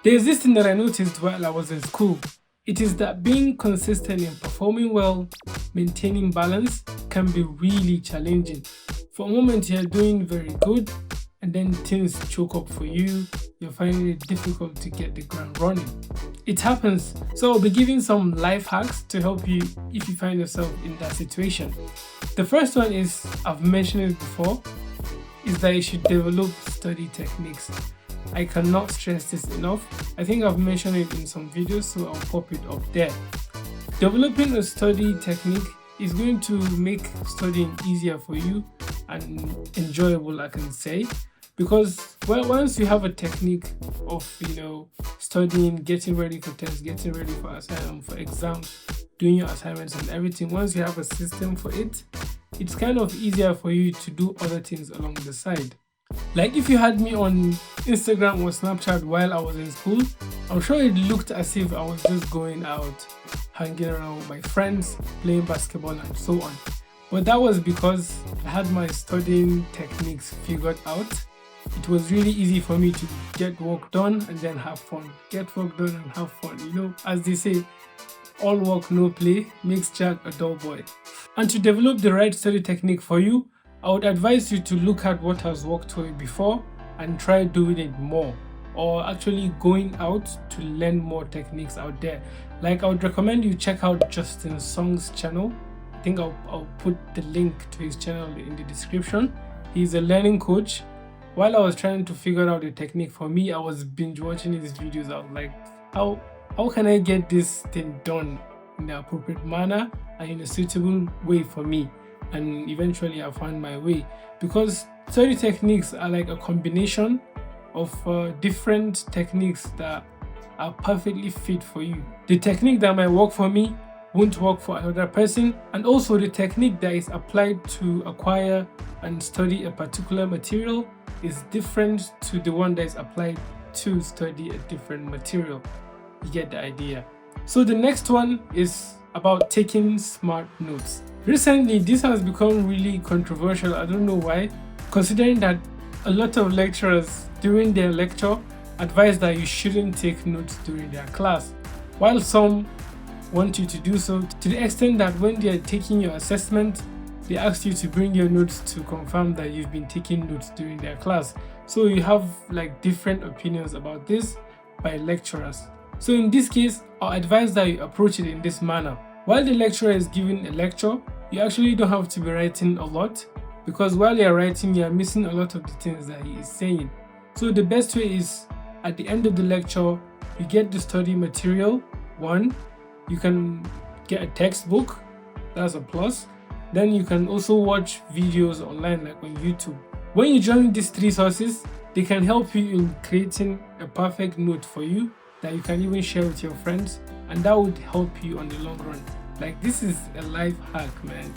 There's this thing that I noticed while I was in school. It is that being consistent in performing well, maintaining balance, can be really challenging. For a moment, you're doing very good, and then things choke up for you. You're finding it difficult to get the ground running. It happens. So I'll be giving some life hacks to help you if you find yourself in that situation. The first one is, I've mentioned it before, is that you should develop study techniques. I cannot stress this enough. I think I've mentioned it in some videos, so I'll pop it up there. Developing a study technique is going to make studying easier for you and enjoyable, I can say, because once you have a technique of studying, getting ready for tests, getting ready for exams, doing your assignments and everything, once you have a system for it, it's kind of easier for you to do other things along the side. Like if you had me on Instagram or Snapchat while I was in school, I'm sure it looked as if I was just going out, hanging around with my friends, playing basketball and so on. But that was because I had my studying techniques figured out. It was really easy for me to get work done and then have fun. Get work done and have fun. As they say, all work, no play makes Jack a dull boy. And to develop the right study technique for you, I would advise you to look at what has worked for you before and try doing it more, or actually going out to learn more techniques out there. Like I would recommend you check out Justin Song's channel. I think I'll put the link to his channel in the description. He's a learning coach. While I was trying to figure out the technique for me, I was binge watching his videos. I was like, how can I get this thing done in the appropriate manner and in a suitable way for me? And eventually I found my way, because study techniques are like a combination of different techniques that are perfectly fit for you. The technique that might work for me won't work for another person, and also the technique that is applied to acquire and study a particular material is different to the one that is applied to study a different material. You get the idea. So the next one is about taking smart notes. Recently, this has become really controversial. I don't know why, considering that a lot of lecturers during their lecture advise that you shouldn't take notes during their class, while some want you to do so, to the extent that when they are taking your assessment, they ask you to bring your notes to confirm that you've been taking notes during their class. So you have like different opinions about this by lecturers. So in this case, I advise that you approach it in this manner. While the lecturer is giving a lecture, you actually don't have to be writing a lot, because while you're writing, you're missing a lot of the things that he is saying. So the best way is, at the end of the lecture, you get the study material. One, you can get a textbook, that's a plus. Then you can also watch videos online like on YouTube. When you join these three sources, they can help you in creating a perfect note for you that you can even share with your friends, and that would help you on the long run. Like, this is a life hack, man.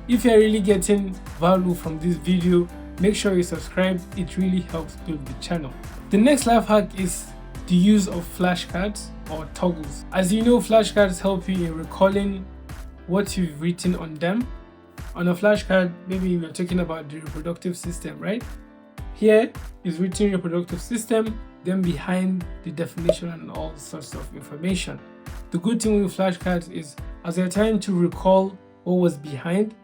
If you're really getting value from this video, make sure you subscribe. It really helps build the channel. The next life hack is the use of flashcards or toggles. As you know, flashcards help you in recalling what you've written on them. On a flashcard, maybe we're talking about the reproductive system, right? Here is written reproductive system, then behind the definition and all sorts of information. The good thing with flashcards is, as you're trying to recall what was behind,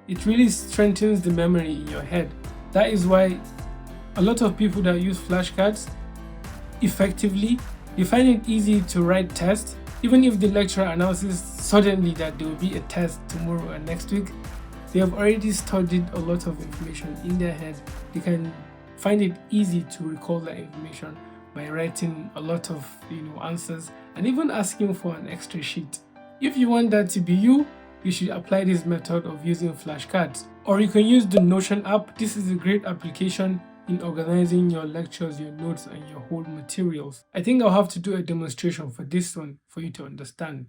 it really strengthens the memory in your head. That is why a lot of people that use flashcards effectively, they find it easy to write tests. Even if the lecturer announces suddenly that there will be a test tomorrow and next week, they have already studied a lot of information in their head. They can find it easy to recall that information by writing a lot of answers and even asking for an extra sheet. If you want that to be you, you should apply this method of using flashcards. Or you can use the Notion app. This is a great application in organizing your lectures, your notes, and your whole materials. I think I'll have to do a demonstration for this one for you to understand.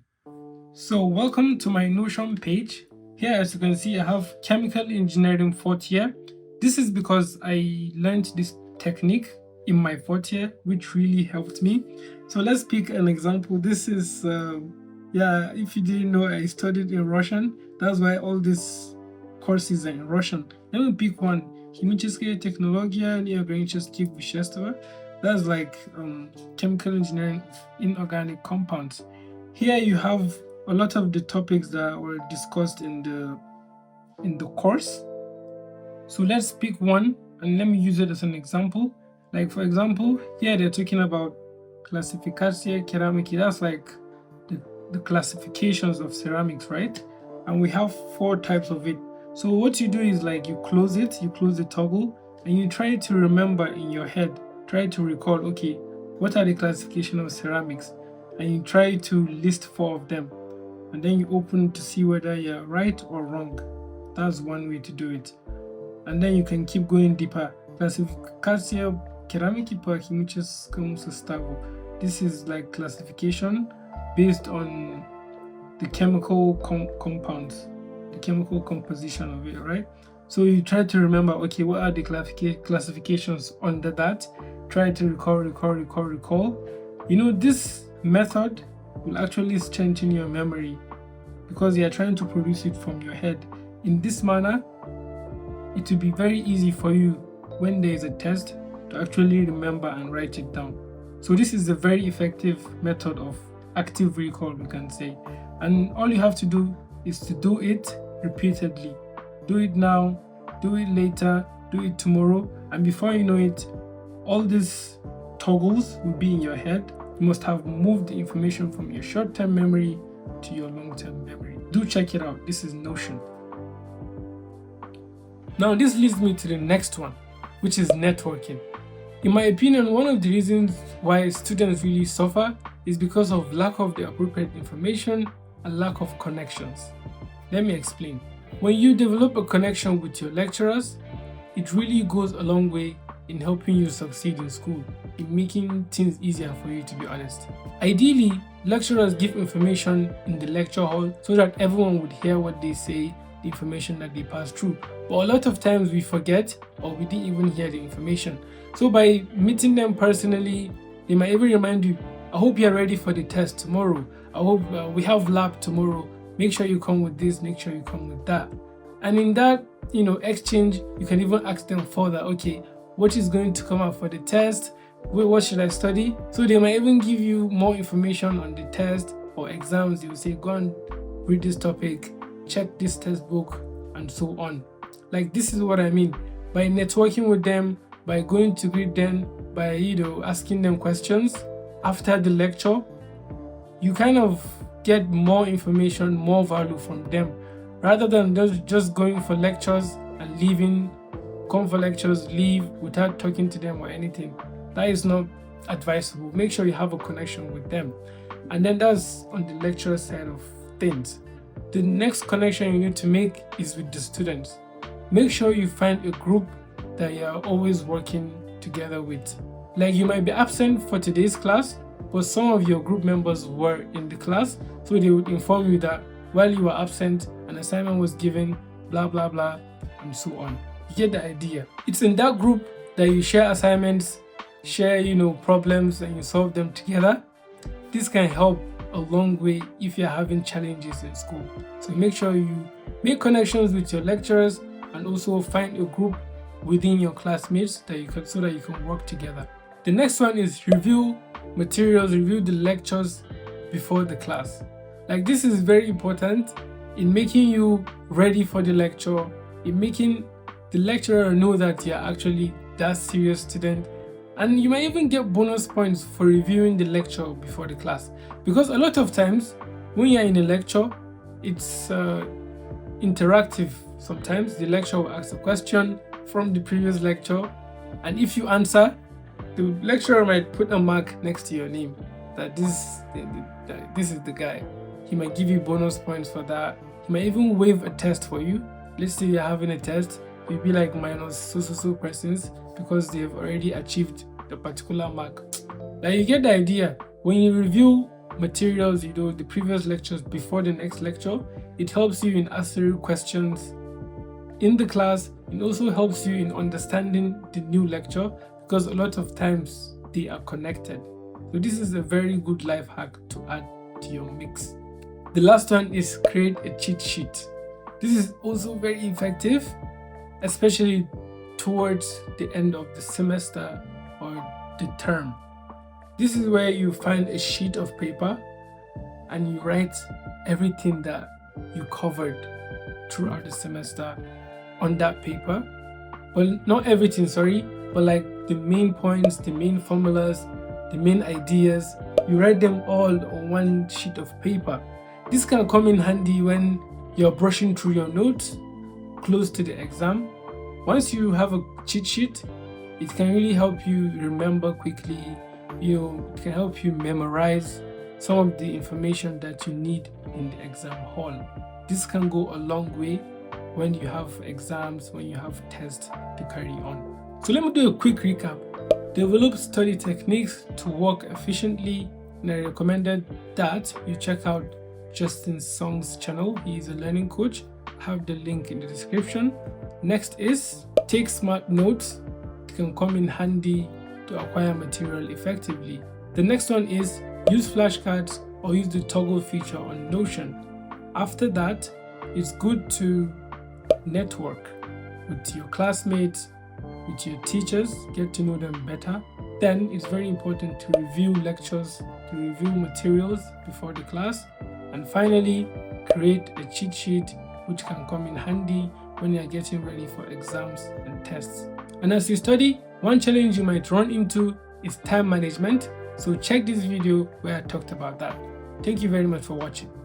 So welcome to my Notion page. Here, as you can see, I have chemical engineering 4th year. This is because I learned this technique in my 4th year, which really helped me. So let's pick an example. This is, if you didn't know, I studied in Russian. That's why all these courses are in Russian. Let me pick one. Химическая технология неограниченных веществ. That's like chemical engineering of inorganic compounds. Here you have a lot of the topics that were discussed in the course. So let's pick one and let me use it as an example. Like for example, here they're talking about classificatia ceramici. That's like the classifications of ceramics, right? And we have 4 types of it. So what you do is like you close the toggle, and you try to remember in your head, try to recall, okay, what are the classification of ceramics? And you try to list 4 of them, and then you open to see whether you're right or wrong. That's one way to do it. And then you can keep going deeper. Classificatia ceramici per chimicznym zestawu. This is like classification based on the chemical compounds, the chemical composition of it, right? So you try to remember, okay, what are the classifications under that? Try to recall. You know, this method will actually strengthen your memory because you are trying to produce it from your head. In this manner, it will be very easy for you when there is a test to actually remember and write it down. So this is a very effective method of active recall, we can say. And all you have to do is to do it repeatedly. Do it now, do it later, do it tomorrow, and before you know it, all these toggles will be in your head. You must have moved the information from your short-term memory to your long-term memory. Do check it out. This is Notion. Now this leads me to the next one, which is networking. In my opinion, one of the reasons why students really suffer is because of lack of the appropriate information and lack of connections. Let me explain. When you develop a connection with your lecturers, it really goes a long way in helping you succeed in school, in making things easier for you, to be honest. Ideally, lecturers give information in the lecture hall so that everyone would hear what they say, the information that they pass through. But a lot of times we forget, or we didn't even hear the information. So by meeting them personally, they might even remind you, I hope you're ready for the test tomorrow. I hope we have lab tomorrow. Make sure you come with this, make sure you come with that. And in that, exchange, you can even ask them further, okay, what is going to come out for the test? What should I study? So they might even give you more information on the test or exams. They will say, go and read this topic, check this test book, and so on. Like, this is what I mean. By networking with them, by going to greet them, by asking them questions after the lecture, you kind of get more information, more value from them, rather than just going for lectures and leaving, come for lectures, leave without talking to them or anything. That is not advisable. Make sure you have a connection with them. And then that's on the lecturer side of things. The next connection you need to make is with the students. Make sure you find a group that you are always working together with. Like, you might be absent for today's class, but some of your group members were in the class, so they would inform you that while you were absent, an assignment was given, blah blah blah, and so on. You get the idea. It's in that group that you share assignments, share problems, and you solve them together. This can help a long way if you're having challenges in school. So make sure you make connections with your lecturers and also find a group within your classmates so that you can work together. The next one is review materials, review the lectures before the class. Like, this is very important in making you ready for the lecture, in making the lecturer know that you're actually that serious student. And you might even get bonus points for reviewing the lecture before the class, because a lot of times when you're in a lecture, it's interactive. Sometimes the lecturer will ask a question from the previous lecture, and if you answer, the lecturer might put a mark next to your name that this is the guy. He might give you bonus points for that. He might even waive a test for you. Let's say you're having a test, you'll be like minus so persons because they have already achieved the particular mark. Now you get the idea. When you review materials, the previous lectures before the next lecture, it helps you in answering questions in the class. It also helps you in understanding the new lecture, because a lot of times they are connected. So this is a very good life hack to add to your mix. The last one is create a cheat sheet. This is also very effective, especially towards the end of the semester or the term. This is where you find a sheet of paper and you write everything that you covered throughout the semester on that paper. Well, not everything, sorry, but like the main points, the main formulas, the main ideas, you write them all on one sheet of paper. This can come in handy when you're brushing through your notes close to the exam. Once you have a cheat sheet, it can really help you remember quickly. It can help you memorize some of the information that you need in the exam hall. This can go a long way when you have exams, when you have tests to carry on. So let me do a quick recap. Develop study techniques to work efficiently, and I recommended that you check out Justin Song's channel. He is a learning coach. I have the link in the description. Next is take smart notes. It can come in handy to acquire material effectively. The next one is use flashcards or use the toggle feature on Notion. After that, it's good to network with your classmates, with your teachers, get to know them better. Then it's very important to review lectures, to review materials before the class. And finally, create a cheat sheet which can come in handy when you're getting ready for exams and tests. And as you study, one challenge you might run into is time management. So check this video where I talked about that. Thank you very much for watching.